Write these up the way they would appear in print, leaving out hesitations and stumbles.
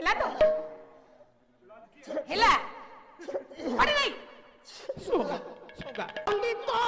ହେଲା ତ ହେଲା ପଡ଼ି ନାଇଁ ସୁଗା ସୁଗା ପଣ୍ଡିତ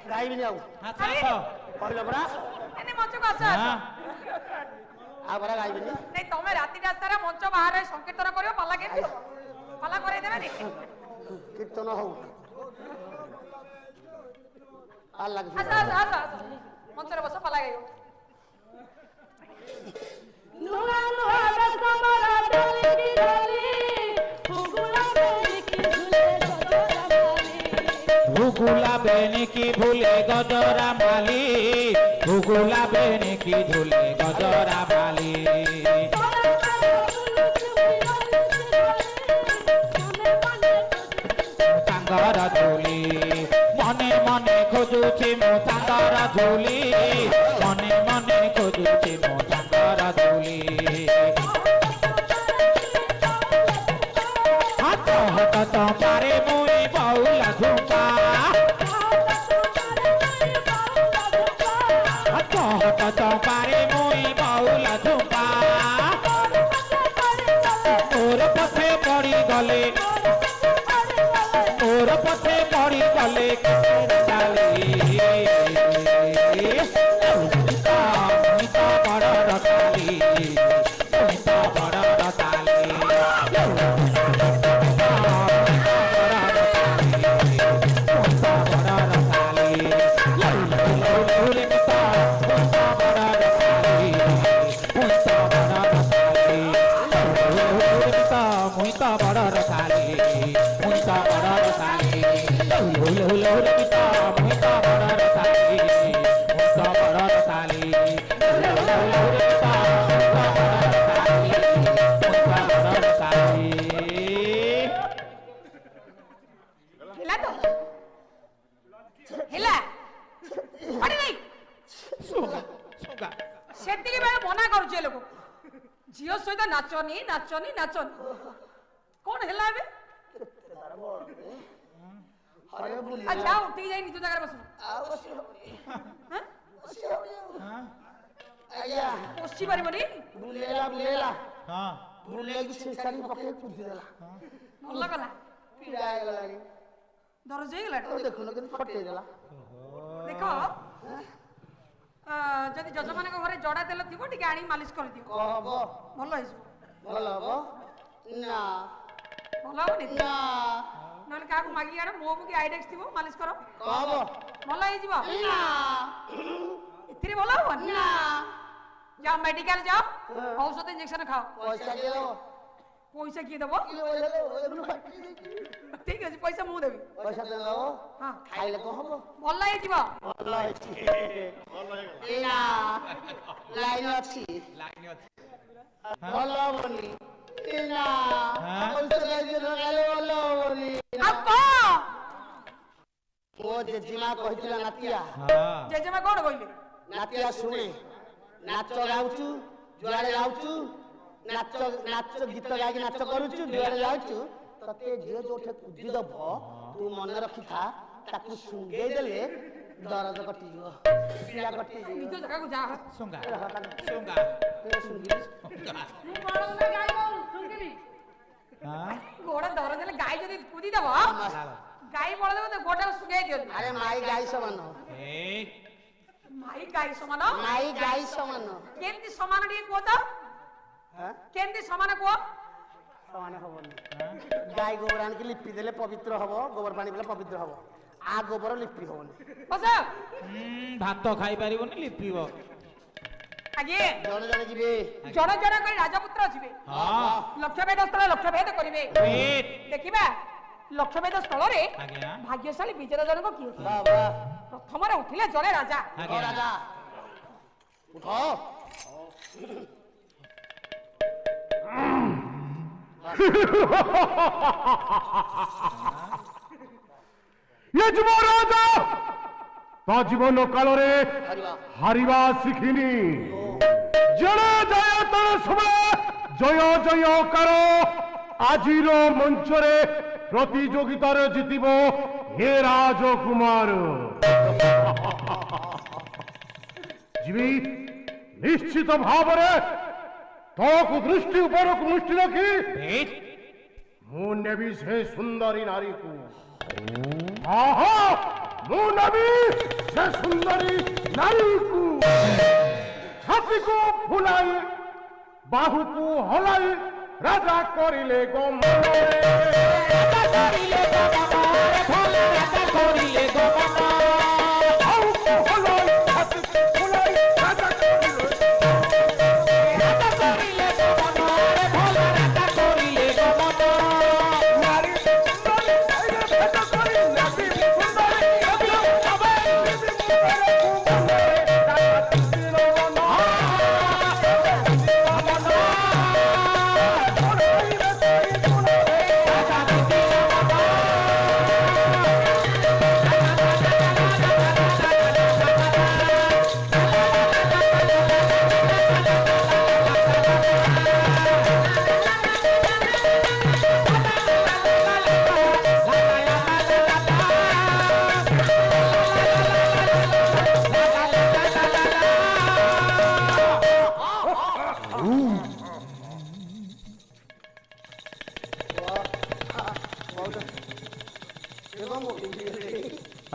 ଗାଇବିନି ଆଉ କହିଲ ପରା ଏନେ ମଞ୍ଚକୁ ଆସ ଆଉ ପରା ଗାଇବିନି ନାଇଁ ତମେ ରାତିଟା ସାରା ମଞ୍ଚ ବାହାରେ ସଂକୀର୍ତ୍ତନ କରିବ ପାଲା କେମିତି ହବ ପାଲା କରେଇ ଦେବେନି କୀର୍ତ୍ତନ ହଉ ପାଲା ଲାଗି ଆସ ମଞ୍ଚରେ ବସ ପାଲା ଗାଇବ ନୂଆ ନୂଆ ବେଶମରା ଡାଲି ଡାଲି ହୁଗୁଲା ବେନିକି ଝୁଲେ ଗଜରା ମାଲି ଭୁଗୁଲା ବେନିକି ଝୁଲେ ଗଜରା ମାଲି ସାଙ୍ଗର ଝୁଲି ମନେ ମନେ ଖୋଜୁଛି ମୋ ସାଙ୍ଗର ଝୁଲି ମନେ ମନେ ଖୋଜୁଛି ମୋ ସାଙ୍ଗର ଝୁଲି ହାତ ହାତ ଚମ୍ପାରେ ମୁଇ ବଉଲା ଝୁମ୍ପା ହାତ ହାତ ଚମ୍ପାରେ ମୁଇ ବଉଲା ଝୁମ୍ପା ମୋର ପଛେ ପଡ଼ିଗଲେ ମୋର ପଛେ ପଡ଼ିଗଲେ ଚାଲି ବଡ଼ ରତାଲି ବଡ଼ ରତାଲି মুইতা বড় রসালি মুইতা বড় রসালি হুল হুল হুল পিতা মুইতা বড় রসালি মুইতা বড় রসালি হুল হুল হুল হুল পিতা মুইতা বড় রসালি মুইতা বড় রসালি ହେଲା ତ ହେଲା ପଡ଼ି ନାଇଁ ସୁଗା ସୁଗା ସେତିକି ବେଳେ ମନା କରୁଛି ଏ ଲୋକ ଝିଅ ସହିତ ନାଚନି ନାଚନି ନାଚନି କଣ ହେଲା ଏବେ ଆଚ୍ଛା ଉଠିକି ଯାଇ ନିଜ ଜାଗାରେ ବସିବ ବସି ପାରିବନି ବୁଲେଇଲା ବୁଲେଇକି ଛିଞ୍ଚାଡ଼ି ପକେଇ କୁଦିଦେଲା ଭଲ କଲା ପୀଡ଼ା ହେଇଗଲାଣି ଦରଜ ହେଇଗଲା ଦେଖୁନ କିନ୍ତୁ ଫଟେଇ ଦେଲା ଦେଖ ଯଦି ଯଜମାନଙ୍କ ଘରେ ଜଡ଼ା ତେଲ ଥିବ ଟିକେ ଆଣି ମାଲିସ କରିଦିଅ ହବ ଭଲ ହେଇଯିବ ଭଲ ହବ ନା ଭଲ ହବନି ନା ନହେଲେ କାହାକୁ ମାଗିକି ଆଣ ମୋ କି ଆଇଡେକ୍ସ ଥିବ ମାଲିସ କର ହବ ଭଲ ହେଇଯିବ ନା ଏଥିରେ ଭଲ ହବନି ନା ଯାଅ ମେଡିକାଲ ଯାଅ ଔଷଧ ଇଞ୍ଜେକ୍ସନ ଖାଅ ପଇସା କିଏ ଦବ ପଇସା କିଏ ଦବ ଠିକ ଅଛି ପଇସା ମୁଁ ଦେବି ପଇସା ଦବ ହଁ ଖାଇଲେ କଣ ହବ ଭଲ ହେଇଯିବ ଭଲ ହେଇଛି ନା ଲାଇନ ଅଛି ଭଲ ହବନି ନା ଜେଜେମା କହିଥିଲା ନାତିଆ ଜେଜେମା କଣ କହିଲେ? ନାତିଆ ଶୁଣେ ନାଚ ଗାଉଛୁ ଯୁଆଡେ ଯାଉଛୁ ନାଚ ନାଚ ଗୀତ ଗାଇକି ନାଚ କରୁଛୁ ଯୁଆଡେ ଯାଉଛୁ ତତେ ଝିଅ ଯୋଉଠି କୁଦି ଦବ ତୁ ମନେ ରଖିଥା ତାକୁ ଶୁଙ୍ଗେଇ ଦେଲେ ଦରଜ କଟିଯିବ ପୀଡ଼ା କଟିଯିବ ନିଜ ଜାଗାକୁ ଯା। ସୁଙ୍ଗା ସୁଙ୍ଗା ଶୁଙ୍ଗିଲି ମୁଁ ବଳଦ ଗାଈ ବୋଉ ଶୁଣିବି। ଗୋଡ ଦରଜ ହେଲେ ଗାଈ ଯଦି କୁଦି ଦବ ଗାଈ ବଳଦ ଗୋଡ ଶୁଖେଇ ଦିଅନ୍ତି। ଆରେ ମାଇ ଗାଈ ସମାନ ମାଇ ଗାଈ ସମାନ ମାଇ ଗାଈ ସମାନ କେମିତି ସମାନ ଟିକେ କୁହ ତ କେମିତି ସମାନ କୁହ? ସମାନ ହବନି ଗାଈ ଗୋବର ଆଣିକି ଲିପି ଦେଲେ ପବିତ୍ର ହବ ଗୋବର ପାଣି ପିଲେ ପବିତ୍ର ହବ ଆ ଗୋବର ଲିପି ହବନି ବସ ଭାତ ଖାଇ ପାରିବନି ଲିପିବ। ଆଜ୍ଞା ଜଣେ ଜଣେ ଯିବେ ଜଣ ଜଣ କରି ରାଜପୁତ୍ର ଯିବେ ଲକ୍ଷ୍ୟଭେଦ ସ୍ଥଳ ଲକ୍ଷ୍ୟଭେଦ କରିବେ ଦେଖିବା ଲକ୍ଷ୍ୟଭେଦ ସ୍ଥଳରେ ଆଜ୍ଞା ଭାଗ୍ୟଶାଳୀ ବିଜୟ ଜନକ କିଏ? ବାବା ପ୍ରଥମରେ ଉଠିଲେ ଜଣେ ରାଜା। ଆଜ୍ଞା ରାଜା ଉଠ ये ଯୁବରାଜ ତା ଜୀବନ କାଳରେ ହାରିବା ଶିଖିନି ଜଣେ ଜୟ ତଳେ ସବେ ଜୟ ଜୟକାର ଆଜିର ମଞ୍ଚରେ ପ୍ରତିଯୋଗିତାରେ ଜିତିବ ହେ ରାଜକୁମାର ଯିବି ନିଶ୍ଚିତ ଭାବରେ ତୋକୁ ଦୃଷ୍ଟି ଉପରକୁ ଦୃଷ୍ଟି ରଖି ମୁଁ ନେବି ସେ ସୁନ୍ଦରୀ ନାରୀକୁ आहा मु नबी से सुंदरी नारी को छाती को फुलाई बाहु को हलाई राजा करिले गम राजा करिले गम राजा करिले गम बाहु को हलाई छाती को फुलाई राजा करिले गम राजा करिले गम नारी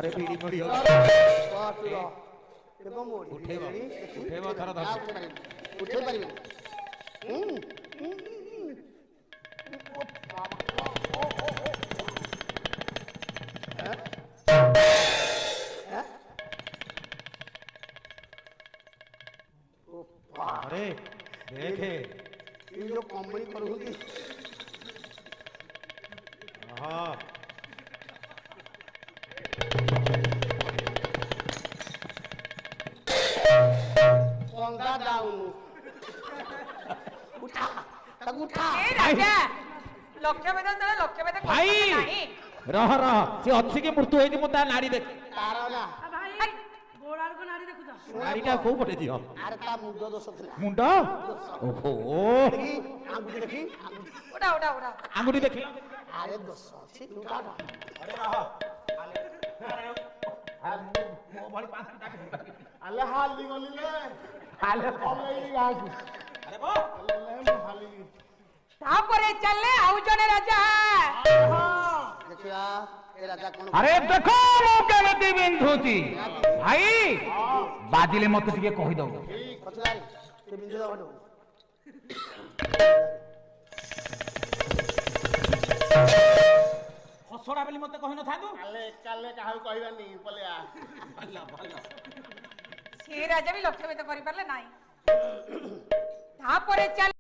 अरे पीड़ी पड़ी हो उठेब थर धर उठे पारिबे अरे देखे ये जो कंपनी करूंगी हाँ पंगा डाउन उठा तक उठा ए राजा लक्ष्यभेद ସ୍ଥଳ ଲକ୍ଷ୍ୟଭେଦ भाई ନାହିଁ। रह रह से अच्छी की मृत्यु होई मु ता नाड़ी देख तार ना ଭାଇ ଗୋଡାର को नारी देखुଛ नाड़ीटा को पटे दियो अरे ता मुंड दोष थिला मुंड ओहो देखी आंगुठी देखी उड़ा उड़ा उड़ा आंगुठी देखी अरे दोष अछि उठा अरे रह अल्लाह हाल दी गलिले हाल कमलेई गांकु अरे बो अल्लाह हाली ତାପରେ ଚାଲେ ଆଉ ଜଣେ ରାଜା। देखिया ए राजा कोन अरे देखो मु केमिति बिंधुची भाई बाजिले मते टिके कहि दउ पछलारी ते बिंदु दबडो हसड़ा बेली मते कहि न थांदु काले काले काहू कहबानी पलिया भला भला ସେ ରାଜା ବି ଲକ୍ଷ୍ୟଭେଦ କରିପାରିଲେ ନାହିଁ। ତାପରେ ଚାଲେ